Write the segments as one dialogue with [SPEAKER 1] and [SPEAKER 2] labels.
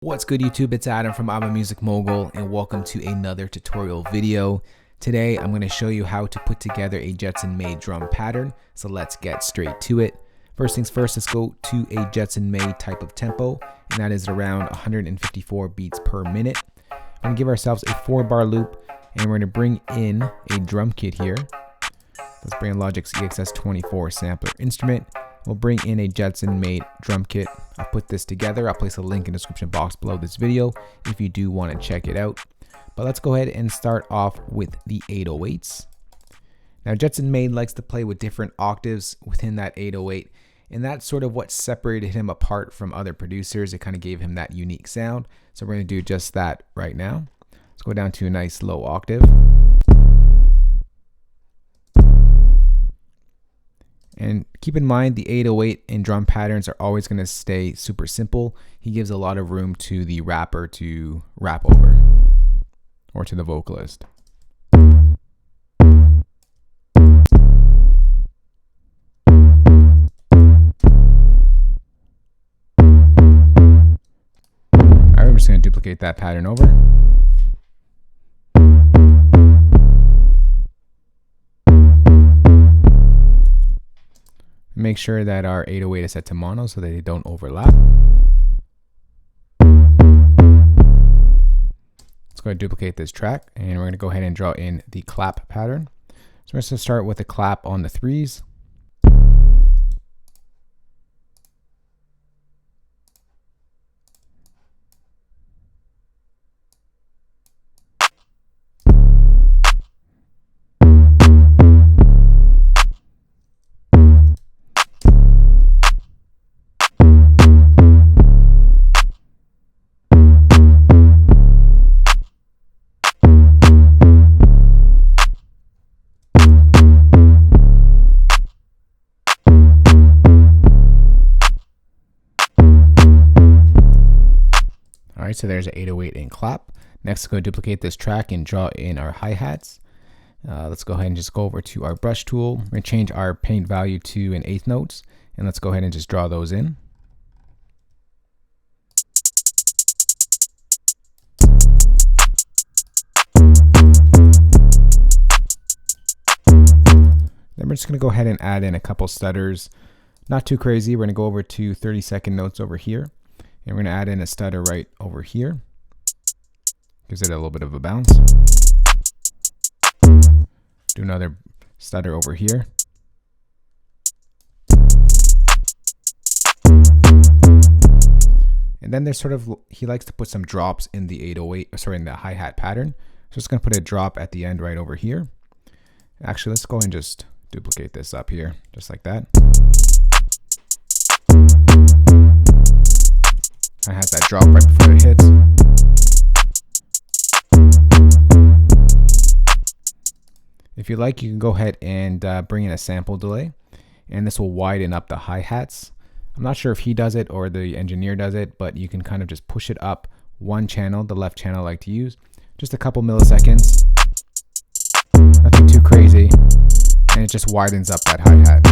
[SPEAKER 1] What's good YouTube, it's Adam from I'm a Music Mogul and welcome to another tutorial video. Today I'm going to show you how to put together a Jetson-made drum pattern, so let's get straight to it. First things first, let's go to a Jetson-made type of tempo, and that is around 154 beats per minute. We're going to give ourselves a 4-bar loop and we're going to bring in a drum kit here. Let's bring in Logic's EXS24 sampler instrument. We'll bring in a Jetson-made drum kit. I'll put this together. I'll place a link in the description box below this video if you do want to check it out. But let's go ahead and start off with the 808s. Now Jetson-made likes to play with different octaves within that 808, and that's sort of what separated him apart from other producers. It kind of gave him that unique sound. So we're going to do just that right now. Let's go down to a nice low octave. And keep in mind, the 808 and drum patterns are always going to stay super simple. He gives a lot of room to the rapper to rap over, or to the vocalist. Alright, we're just going to duplicate that pattern over. Make sure that our 808 is set to mono so that they don't overlap. Let's go ahead and duplicate this track, and we're going to go ahead and draw in the clap pattern. So we're going to start with a clap on the 3s. Alright, so there's an 808 in clap. Next, go duplicate this track and draw in our hi-hats. Let's go ahead and just go over to our brush tool. We're going to change our paint value to an 1/8 notes, and let's go ahead and just draw those in. Then we're just going to go ahead and add in a couple stutters. Not too crazy. We're going to go over to 30-second notes over here. And we're going to add in a stutter right over here. Gives it a little bit of a bounce. Do another stutter over here. And then there's he likes to put some drops in the 808, in the hi-hat pattern. So just going to put a drop at the end right over here. Actually, let's go and just duplicate this up here, just like that. It has that drop right before it hits. If you like, you can go ahead and bring in a sample delay, and this will widen up the hi-hats. I'm not sure if he does it or the engineer does it, but you can kind of just push it up one channel, the left channel I like to use, just a couple milliseconds. Nothing too crazy, and it just widens up that hi-hat.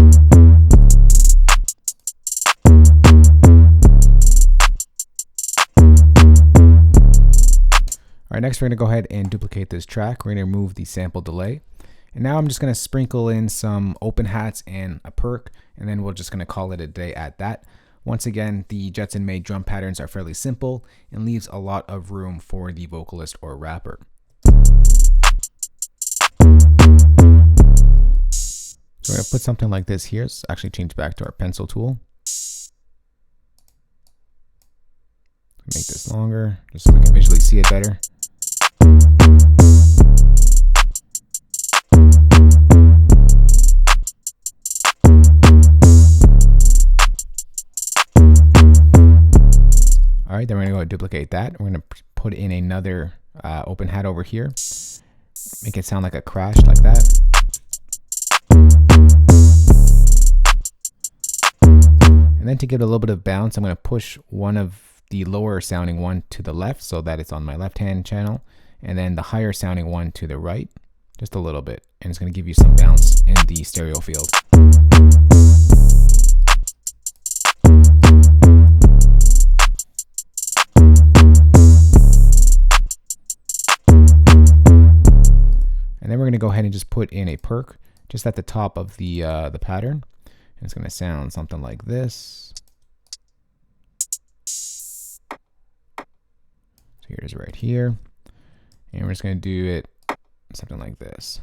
[SPEAKER 1] Alright, next we're going to go ahead and duplicate this track. We're going to remove the sample delay. And now I'm just going to sprinkle in some open hats and a perk, and then we're just going to call it a day at that. Once again, the Jetson-made drum patterns are fairly simple and leaves a lot of room for the vocalist or rapper. So we're going to put something like this here. Let's actually change back to our pencil tool. Make this longer just so we can visually see it better. Alright, then we're going to go and duplicate that. We're going to put in another open hat over here. Make it sound like a crash, like that. And then to give it a little bit of bounce, I'm going to push one of the lower sounding one to the left so that it's on my left hand channel, and then the higher sounding one to the right, just a little bit, and it's going to give you some bounce in the stereo field. to go ahead and just put in a perk just at the top of the pattern. And it's going to sound something like this. So here's right here. And we're just going to do it something like this.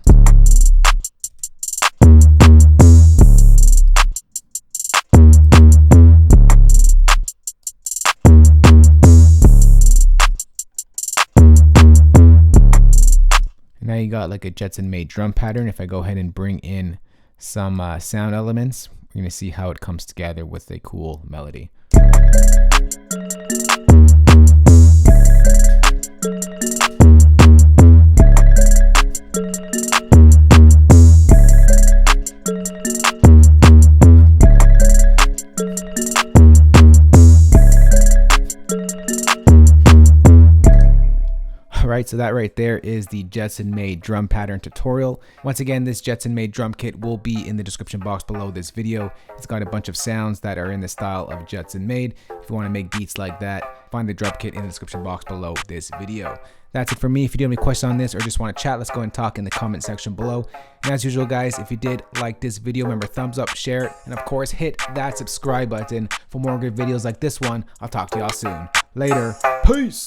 [SPEAKER 1] Now you got like a Jetson-made drum pattern. If I go ahead and bring in some sound elements, we're going to see how it comes together with a cool melody. Alright, so that right there is the Jetson-made drum pattern tutorial. Once again, this Jetson-made drum kit will be in the description box below this video. It's got a bunch of sounds that are in the style of Jetson-made. If you want to make beats like that, find the drum kit in the description box below this video. That's it for me. If you do have any questions on this or just want to chat, let's go and talk in the comment section below. And as usual, guys, if you did like this video, remember thumbs up, share it, and of course hit that subscribe button for more good videos like this one. I'll talk to y'all soon. Later. Peace.